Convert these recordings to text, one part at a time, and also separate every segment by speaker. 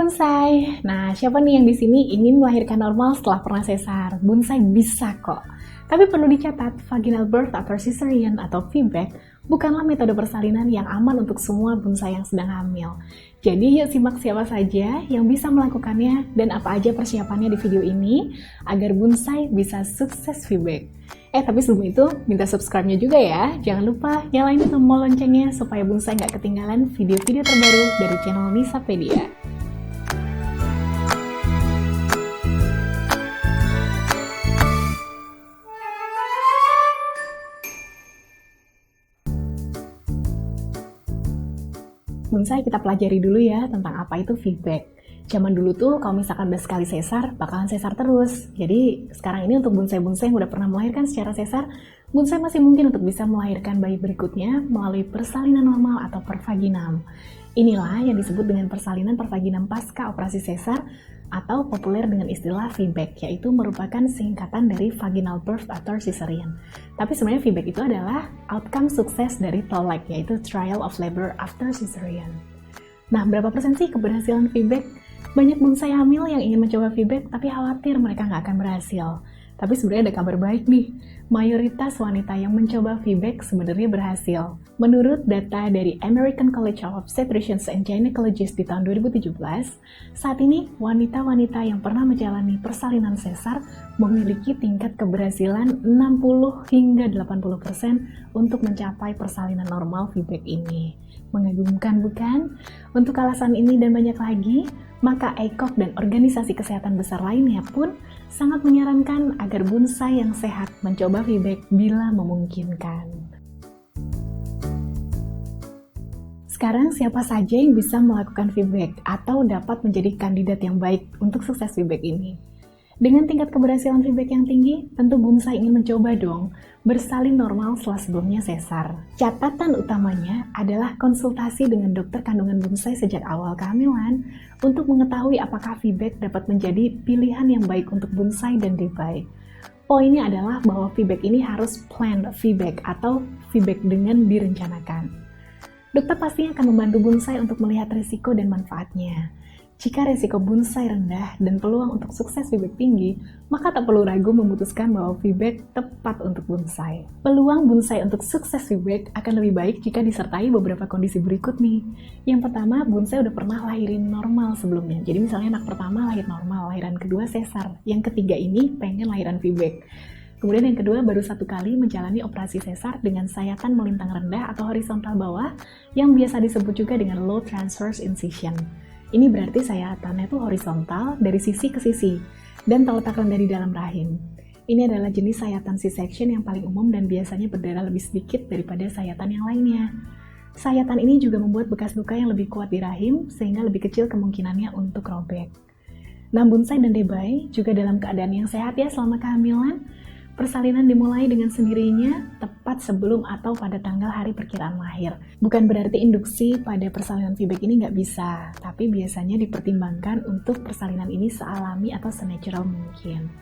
Speaker 1: bonsai. Nah, siapa nih yang di sini ingin melahirkan normal setelah pernah sesar? Bonsai bisa kok. Tapi perlu dicatat, vaginal birth atau cesarean atau VBAC bukanlah metode persalinan yang aman untuk semua bonsai yang sedang hamil. Jadi yuk simak siapa saja yang bisa melakukannya dan apa aja persiapannya di video ini agar bonsai bisa sukses VBAC. Tapi sebelum itu, minta subscribe-nya juga ya. Jangan lupa nyalain tombol loncengnya supaya bonsai nggak ketinggalan video-video terbaru dari channel Nisapedia. Bonsai kita pelajari dulu ya tentang apa itu VBAC. Zaman dulu tuh kalau misalkan udah sekali sesar, bakalan sesar terus. Jadi sekarang ini untuk bonsai-bonsai yang udah pernah melahirkan secara sesar, bonsai masih mungkin untuk bisa melahirkan bayi berikutnya melalui persalinan normal atau pervaginam. Inilah yang disebut dengan persalinan pervaginam pasca operasi sesar atau populer dengan istilah VBAC, yaitu merupakan singkatan dari vaginal birth atau cesarean. Tapi sebenarnya VBAC itu adalah outcome sukses dari TOLAC, yaitu Trial of Labor After Cesarean. Nah, berapa persen sih keberhasilan VBAC? Banyak bonsai hamil yang ingin mencoba VBAC tapi khawatir mereka nggak akan berhasil. Tapi sebenarnya ada kabar baik nih, mayoritas wanita yang mencoba VBAC sebenarnya berhasil. Menurut data dari American College of Obstetricians and Gynecologists di tahun 2017, saat ini wanita-wanita yang pernah menjalani persalinan sesar memiliki tingkat keberhasilan 60 hingga 80% untuk mencapai persalinan normal VBAC ini. Mengagumkan bukan? Untuk alasan ini dan banyak lagi, maka ACOG dan organisasi kesehatan besar lainnya pun sangat menyarankan agar bonsai yang sehat mencoba VBAC bila memungkinkan. Sekarang siapa saja yang bisa melakukan VBAC atau dapat menjadi kandidat yang baik untuk sukses VBAC ini? Dengan tingkat keberhasilan VBAC yang tinggi, tentu bonsai ingin mencoba dong bersalin normal setelah sebelumnya sesar. Catatan utamanya adalah konsultasi dengan dokter kandungan bonsai sejak awal kehamilan untuk mengetahui apakah VBAC dapat menjadi pilihan yang baik untuk bonsai dan debai. Poinnya adalah bahwa VBAC ini harus planned VBAC atau VBAC dengan direncanakan. Dokter pastinya akan membantu bonsai untuk melihat risiko dan manfaatnya. Jika risiko bonsai rendah dan peluang untuk sukses VBAC tinggi, maka tak perlu ragu memutuskan bahwa VBAC tepat untuk bonsai. Peluang bonsai untuk sukses VBAC akan lebih baik jika disertai beberapa kondisi berikut nih. Yang pertama, bonsai udah pernah lahirin normal sebelumnya. Jadi misalnya anak pertama lahir normal, lahiran kedua sesar. Yang ketiga ini pengen lahiran VBAC. Kemudian yang kedua baru 1 kali menjalani operasi sesar dengan sayatan melintang rendah atau horizontal bawah yang biasa disebut juga dengan low transverse incision. Ini berarti sayatannya itu horizontal dari sisi ke sisi dan terletak rendah di dalam rahim. Ini adalah jenis sayatan C-section yang paling umum dan biasanya berdarah lebih sedikit daripada sayatan yang lainnya. Sayatan ini juga membuat bekas luka yang lebih kuat di rahim sehingga lebih kecil kemungkinannya untuk robek. Nah, bonsai dan debai juga dalam keadaan yang sehat ya selama kehamilan. Persalinan dimulai dengan sendirinya tepat sebelum atau pada tanggal hari perkiraan lahir. Bukan berarti induksi pada persalinan VBAC ini nggak bisa, tapi biasanya dipertimbangkan untuk persalinan ini sealami atau senatural mungkin.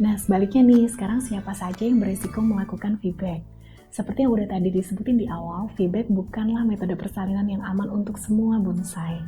Speaker 1: Nah, sebaliknya nih, sekarang siapa saja yang berisiko melakukan VBAC? Seperti yang udah tadi disebutin di awal, VBAC bukanlah metode persalinan yang aman untuk semua bonsai.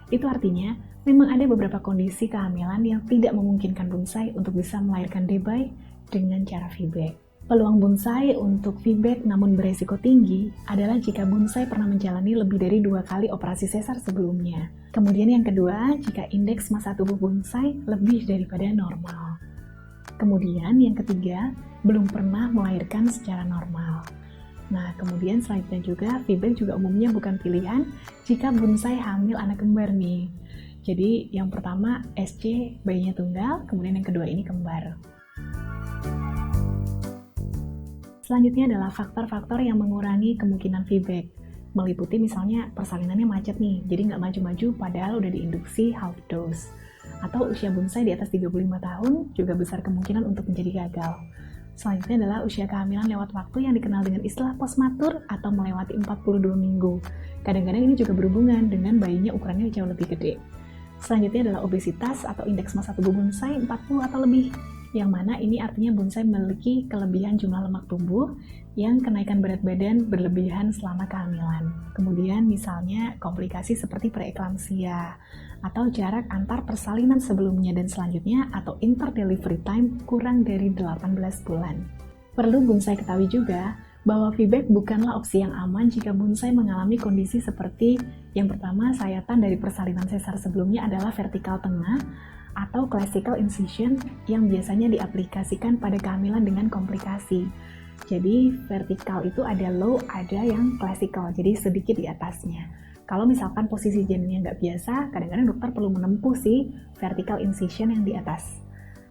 Speaker 1: Itu artinya, memang ada beberapa kondisi kehamilan yang tidak memungkinkan bonsai untuk bisa melahirkan debai dengan cara VBAC. Peluang bonsai untuk VBAC namun beresiko tinggi adalah jika bonsai pernah menjalani lebih dari 2 kali operasi sesar sebelumnya. Kemudian yang kedua, jika indeks massa tubuh bonsai lebih daripada normal. Kemudian yang ketiga, belum pernah melahirkan secara normal. Nah, kemudian selanjutnya juga, VBAC juga umumnya bukan pilihan jika bonsai hamil anak kembar nih. Jadi, yang pertama SC, bayinya tunggal, kemudian yang kedua ini kembar. Selanjutnya adalah faktor-faktor yang mengurangi kemungkinan VBAC. Meliputi misalnya persalinannya macet nih, jadi nggak maju-maju padahal udah diinduksi half dose. Atau usia bonsai di atas 35 tahun juga besar kemungkinan untuk menjadi gagal. Selanjutnya adalah usia kehamilan lewat waktu yang dikenal dengan istilah postmatur atau melewati 42 minggu. Kadang-kadang ini juga berhubungan dengan bayinya ukurannya jauh lebih gede. Selanjutnya adalah obesitas atau indeks massa tubuh bonsai 40 atau lebih. yang mana ini artinya bonsai memiliki kelebihan jumlah lemak tubuh yang kenaikan berat badan berlebihan selama kehamilan. Kemudian misalnya komplikasi seperti preeklamsia, atau jarak antar persalinan sebelumnya dan selanjutnya atau interdelivery time kurang dari 18 bulan. Perlu bonsai ketahui juga bahwa VBAC bukanlah opsi yang aman jika bonsai mengalami kondisi seperti yang pertama, sayatan dari persalinan sesar sebelumnya adalah vertikal tengah atau classical incision yang biasanya diaplikasikan pada kehamilan dengan komplikasi. Jadi vertikal itu ada low, ada yang classical, jadi sedikit di atasnya. Kalau misalkan posisi janinnya nggak biasa, kadang-kadang dokter perlu menempuh si vertical incision yang di atas.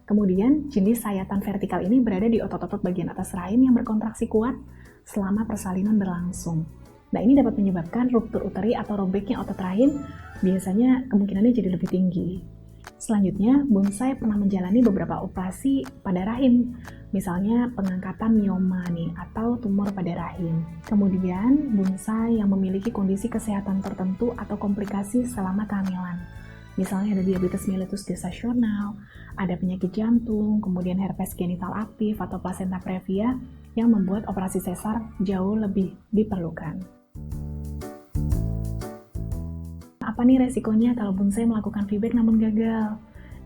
Speaker 1: Kemudian jenis sayatan vertikal ini berada di otot-otot bagian atas rahim yang berkontraksi kuat selama persalinan berlangsung. Nah, ini dapat menyebabkan ruptur uteri atau robeknya otot rahim, biasanya kemungkinannya jadi lebih tinggi. Selanjutnya, bonsai pernah menjalani beberapa operasi pada rahim, misalnya pengangkatan mioma atau tumor pada rahim. Kemudian, bonsai yang memiliki kondisi kesehatan tertentu atau komplikasi selama kehamilan. Misalnya ada diabetes mellitus gestasional, ada penyakit jantung, kemudian herpes genital aktif atau placenta previa yang membuat operasi sesar jauh lebih diperlukan. Apa nih resikonya kalau bonsai melakukan VBAC namun gagal?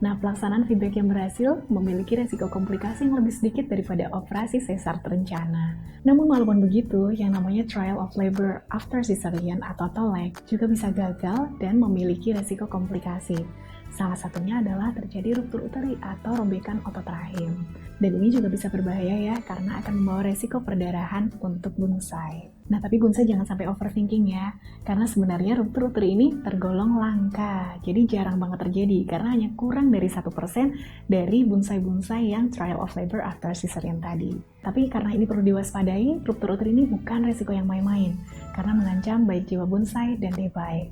Speaker 1: Nah, pelaksanaan VBAC yang berhasil memiliki resiko komplikasi yang lebih sedikit daripada operasi sesar terencana. Namun walaupun begitu, yang namanya trial of labor after cesarean atau TOLAC juga bisa gagal dan memiliki resiko komplikasi. Salah satunya adalah terjadi ruptur uteri atau robekan otot rahim. Dan ini juga bisa berbahaya ya, karena akan membawa resiko perdarahan untuk bonsai. Nah, tapi bonsai jangan sampai overthinking ya, karena sebenarnya ruptur uteri ini tergolong langka. Jadi jarang banget terjadi, karena hanya kurang dari 1% dari bonsai-bonsai yang trial of labor after cesarean tadi. Tapi karena ini perlu diwaspadai, ruptur uteri ini bukan resiko yang main-main, karena mengancam baik jiwa bonsai dan debai.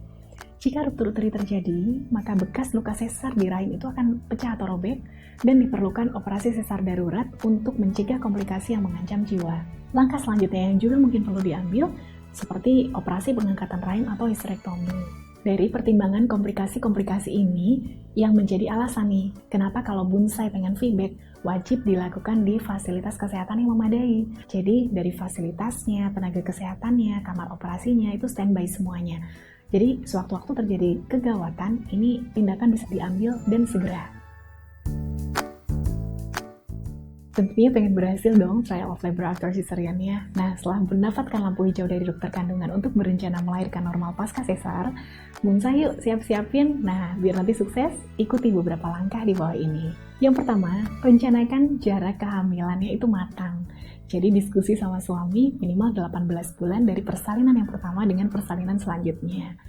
Speaker 1: Jika ruptur uteri terjadi, maka bekas luka sesar di rahim itu akan pecah atau robek dan diperlukan operasi sesar darurat untuk mencegah komplikasi yang mengancam jiwa. Langkah selanjutnya yang juga mungkin perlu diambil seperti operasi pengangkatan rahim atau histerektomi. Dari pertimbangan komplikasi-komplikasi ini yang menjadi alasan nih, kenapa kalau bonsai pengen VBAC wajib dilakukan di fasilitas kesehatan yang memadai. Jadi dari fasilitasnya, tenaga kesehatannya, kamar operasinya itu standby semuanya. Jadi sewaktu-waktu terjadi kegawatan, ini tindakan bisa diambil dan segera. Tentunya pengen berhasil dong trial of labor after cesarean-nya. Nah, setelah mendapatkan lampu hijau dari dokter kandungan untuk berencana melahirkan normal pasca sesar, bonsai yuk siap-siapin. Nah, biar nanti sukses, ikuti beberapa langkah di bawah ini. Yang pertama, rencanakan jarak kehamilannya itu matang. Jadi diskusi sama suami minimal 18 bulan dari persalinan yang pertama dengan persalinan selanjutnya.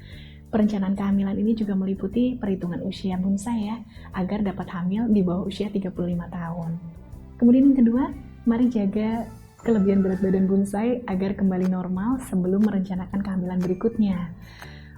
Speaker 1: Perencanaan kehamilan ini juga meliputi perhitungan usia bonsai ya, agar dapat hamil di bawah usia 35 tahun. Kemudian yang kedua, mari jaga kelebihan berat badan bonsai agar kembali normal sebelum merencanakan kehamilan berikutnya.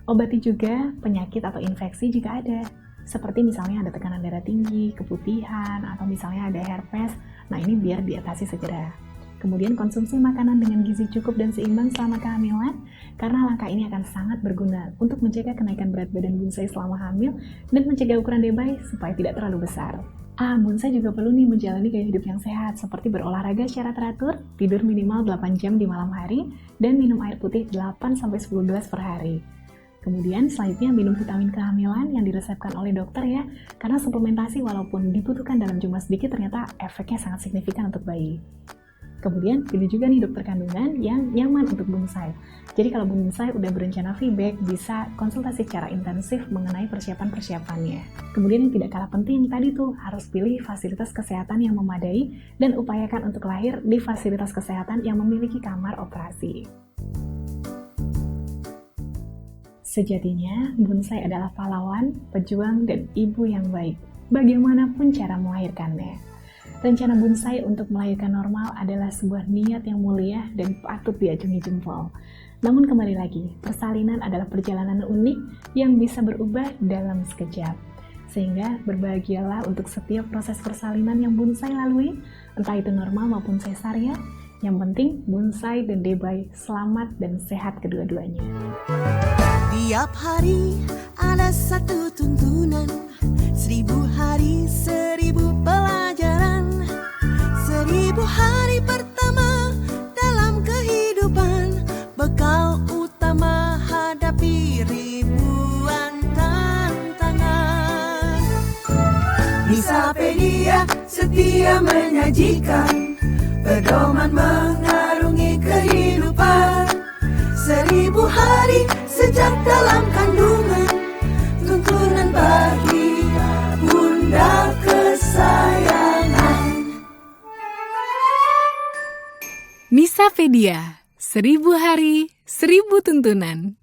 Speaker 1: Obati juga penyakit atau infeksi jika ada, seperti misalnya ada tekanan darah tinggi, keputihan, atau misalnya ada herpes. Nah, ini biar diatasi segera. Kemudian konsumsi makanan dengan gizi cukup dan seimbang selama kehamilan, karena langkah ini akan sangat berguna untuk menjaga kenaikan berat badan bonsai selama hamil dan mencegah ukuran debai supaya tidak terlalu besar. Bonsai juga perlu nih menjalani gaya hidup yang sehat, seperti berolahraga secara teratur, tidur minimal 8 jam di malam hari, dan minum air putih 8-10 gelas per hari. Kemudian selanjutnya minum vitamin kehamilan yang diresepkan oleh dokter ya, karena suplementasi walaupun dibutuhkan dalam jumlah sedikit ternyata efeknya sangat signifikan untuk bayi. Kemudian pilih juga nih dokter kandungan yang nyaman untuk bonsai. Jadi kalau bonsai udah berencana VBAC, bisa konsultasi secara intensif mengenai persiapan-persiapannya. Kemudian yang tidak kalah penting tadi tuh harus pilih fasilitas kesehatan yang memadai dan upayakan untuk lahir di fasilitas kesehatan yang memiliki kamar operasi. Sejatinya, bonsai adalah pahlawan, pejuang, dan ibu yang baik, bagaimanapun cara melahirkannya. Rencana bonsai untuk melahirkan normal adalah sebuah niat yang mulia dan patut diacungi jempol. Namun kembali lagi, persalinan adalah perjalanan unik yang bisa berubah dalam sekejap. Sehingga berbahagialah untuk setiap proses persalinan yang bonsai lalui, entah itu normal maupun sesar ya. Yang penting bonsai dan debai selamat dan sehat kedua-duanya.
Speaker 2: Tiap hari ada satu tuntunan, 1000 hari 1000 pelajaran. ribuan tantangan. Nisapedia setia menyajikan pedoman mengarungi kehidupan. 1000 hari sejak dalam kandungan, tuntunan bagi bunda kesayangan.
Speaker 3: Nisapedia, 1000 hari, 1000 tuntunan.